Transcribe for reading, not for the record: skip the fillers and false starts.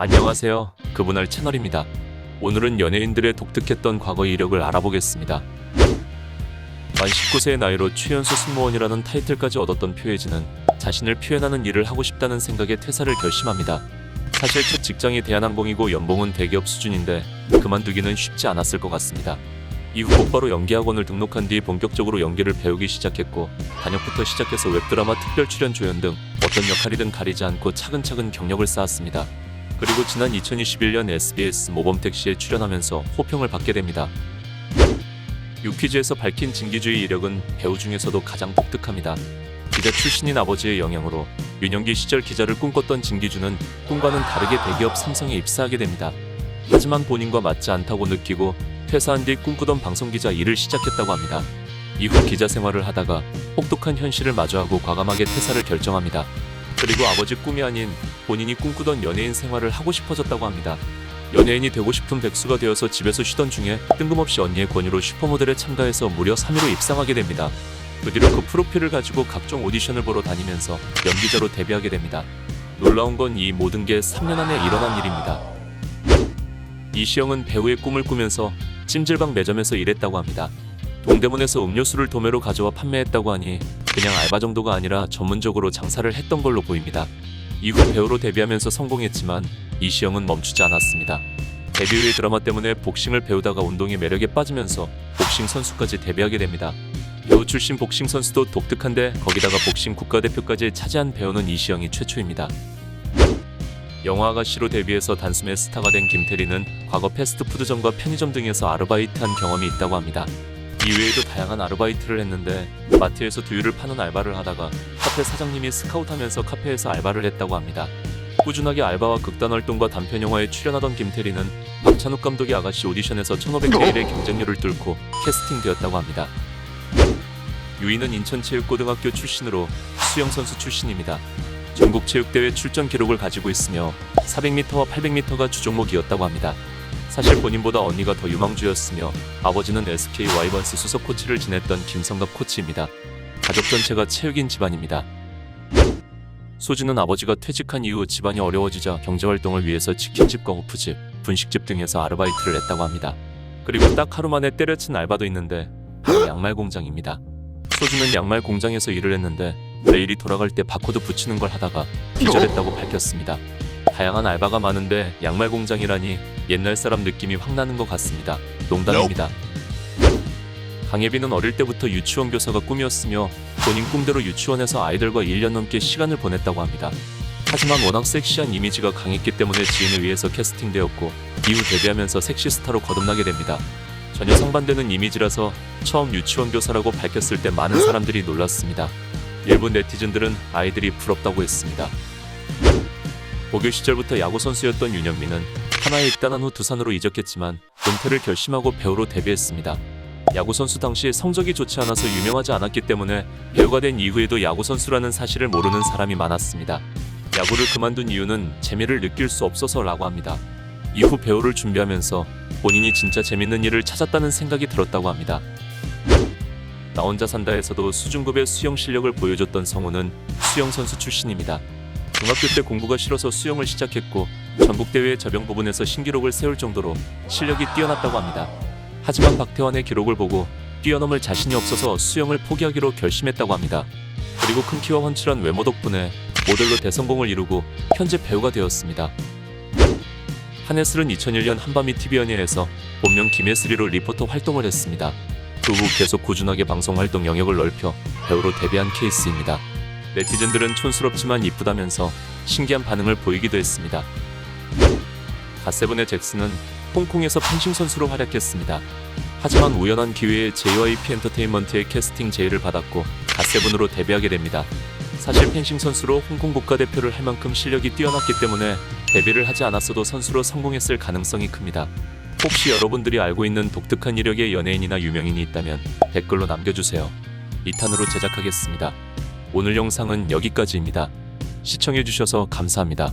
안녕하세요. 그분할 채널입니다. 오늘은 연예인들의 독특했던 과거 이력을 알아보겠습니다. 만 19세의 나이로 최연소 승무원이라는 타이틀까지 얻었던 표혜진은 자신을 표현하는 일을 하고 싶다는 생각에 퇴사를 결심합니다. 사실 첫 직장이 대한항공이고 연봉은 대기업 수준인데 그만두기는 쉽지 않았을 것 같습니다. 이후 곧바로 연기학원을 등록한 뒤 본격적으로 연기를 배우기 시작했고, 단역부터 시작해서 웹드라마 특별 출연 조연 등 어떤 역할이든 가리지 않고 차근차근 경력을 쌓았습니다. 그리고 지난 2021년 SBS 모범택시에 출연하면서 호평을 받게 됩니다. 유퀴즈에서 밝힌 진기주의 이력은 배우 중에서도 가장 독특합니다. 기자 출신인 아버지의 영향으로 유년기 시절 기자를 꿈꿨던 진기주는 꿈과는 다르게 대기업 삼성에 입사하게 됩니다. 하지만 본인과 맞지 않다고 느끼고 퇴사한 뒤 꿈꾸던 방송기자 일을 시작했다고 합니다. 이후 기자 생활을 하다가 혹독한 현실을 마주하고 과감하게 퇴사를 결정합니다. 그리고 아버지 꿈이 아닌 본인이 꿈꾸던 연예인 생활을 하고 싶어졌다고 합니다. 연예인이 되고 싶은 백수가 되어서 집에서 쉬던 중에 뜬금없이 언니의 권유로 슈퍼모델에 참가해서 무려 3위로 입상하게 됩니다. 그 뒤로 그 프로필을 가지고 각종 오디션을 보러 다니면서 연기자로 데뷔하게 됩니다. 놀라운 건 이 모든 게 3년 안에 일어난 일입니다. 이시영은 배우의 꿈을 꾸면서 찜질방 매점에서 일했다고 합니다. 동대문에서 음료수를 도매로 가져와 판매했다고 하니 그냥 알바 정도가 아니라 전문적으로 장사를 했던 걸로 보입니다. 이후 배우로 데뷔하면서 성공했지만 이시영은 멈추지 않았습니다. 데뷔 후의 드라마 때문에 복싱을 배우다가 운동의 매력에 빠지면서 복싱 선수까지 데뷔하게 됩니다. 배우 출신 복싱 선수도 독특한데 거기다가 복싱 국가대표까지 차지한 배우는 이시영이 최초입니다. 영화 아가씨로 데뷔해서 단숨에 스타가 된 김태리는 과거 패스트푸드점과 편의점 등에서 아르바이트한 경험이 있다고 합니다. 이외에도 다양한 아르바이트를 했는데 마트에서 두유를 파는 알바를 하다가 카페 사장님이 스카우트하면서 카페에서 알바를 했다고 합니다. 꾸준하게 알바와 극단 활동과 단편 영화에 출연하던 김태리는 박찬욱 감독의 아가씨 오디션에서 1500대 1의 경쟁률을 뚫고 캐스팅되었다고 합니다. 유이는 인천체육고등학교 출신으로 수영선수 출신입니다. 전국체육대회 출전 기록을 가지고 있으며 400m와 800m가 주종목이었다고 합니다. 사실 본인보다 언니가 더 유망주였으며 아버지는 SK 와이번스 수석 코치를 지냈던 김성갑 코치입니다. 가족 전체가 체육인 집안입니다. 소진은 아버지가 퇴직한 이후 집안이 어려워지자 경제활동을 위해서 치킨집과 호프집, 분식집 등에서 아르바이트를 했다고 합니다. 그리고 딱 하루 만에 때려친 알바도 있는데 바로 양말 공장입니다. 소진은 양말 공장에서 일을 했는데 내일이 돌아갈 때 바코드 붙이는 걸 하다가 기절했다고 밝혔습니다. 다양한 알바가 많은데 양말 공장이라니 옛날 사람 느낌이 확 나는 것 같습니다. 농담입니다. 강예빈은 어릴 때부터 유치원 교사가 꿈이었으며 본인 꿈대로 유치원에서 아이들과 1년 넘게 시간을 보냈다고 합니다. 하지만 워낙 섹시한 이미지가 강했기 때문에 지인에 의해서 캐스팅되었고 이후 데뷔하면서 섹시스타로 거듭나게 됩니다. 전혀 상반되는 이미지라서 처음 유치원 교사라고 밝혔을 때 많은 사람들이 놀랐습니다. 일부 네티즌들은 아이들이 부럽다고 했습니다. 고교 시절부터 야구 선수였던 윤영민은 하나에 입단한 후 두산으로 이적했지만 은퇴를 결심하고 배우로 데뷔했습니다. 야구 선수 당시 성적이 좋지 않아서 유명하지 않았기 때문에 배우가 된 이후에도 야구 선수라는 사실을 모르는 사람이 많았습니다. 야구를 그만둔 이유는 재미를 느낄 수 없어서라고 합니다. 이후 배우를 준비하면서 본인이 진짜 재밌는 일을 찾았다는 생각이 들었다고 합니다. 나 혼자 산다에서도 수준급의 수영 실력을 보여줬던 성우는 수영 선수 출신입니다. 중학교 때 공부가 싫어서 수영을 시작했고 전국대회 접영 부분에서 신기록을 세울 정도로 실력이 뛰어났다고 합니다. 하지만 박태환의 기록을 보고 뛰어넘을 자신이 없어서 수영을 포기하기로 결심했다고 합니다. 그리고 큰 키와 훤칠한 외모 덕분에 모델로 대성공을 이루고 현재 배우가 되었습니다. 한예슬은 2001년 한밤이 TV 연예에서 본명 김예슬이로 리포터 활동을 했습니다. 그 후 계속 꾸준하게 방송 활동 영역을 넓혀 배우로 데뷔한 케이스입니다. 네티즌들은 촌스럽지만 이쁘다면서 신기한 반응을 보이기도 했습니다. 갓세븐의 잭슨은 홍콩에서 펜싱 선수로 활약했습니다. 하지만 우연한 기회에 JYP 엔터테인먼트의 캐스팅 제의를 받았고 갓세븐으로 데뷔하게 됩니다. 사실 펜싱 선수로 홍콩 국가대표를 할 만큼 실력이 뛰어났기 때문에 데뷔를 하지 않았어도 선수로 성공했을 가능성이 큽니다. 혹시 여러분들이 알고 있는 독특한 이력의 연예인이나 유명인이 있다면 댓글로 남겨주세요. 2탄으로 제작하겠습니다. 오늘 영상은 여기까지입니다. 시청해주셔서 감사합니다.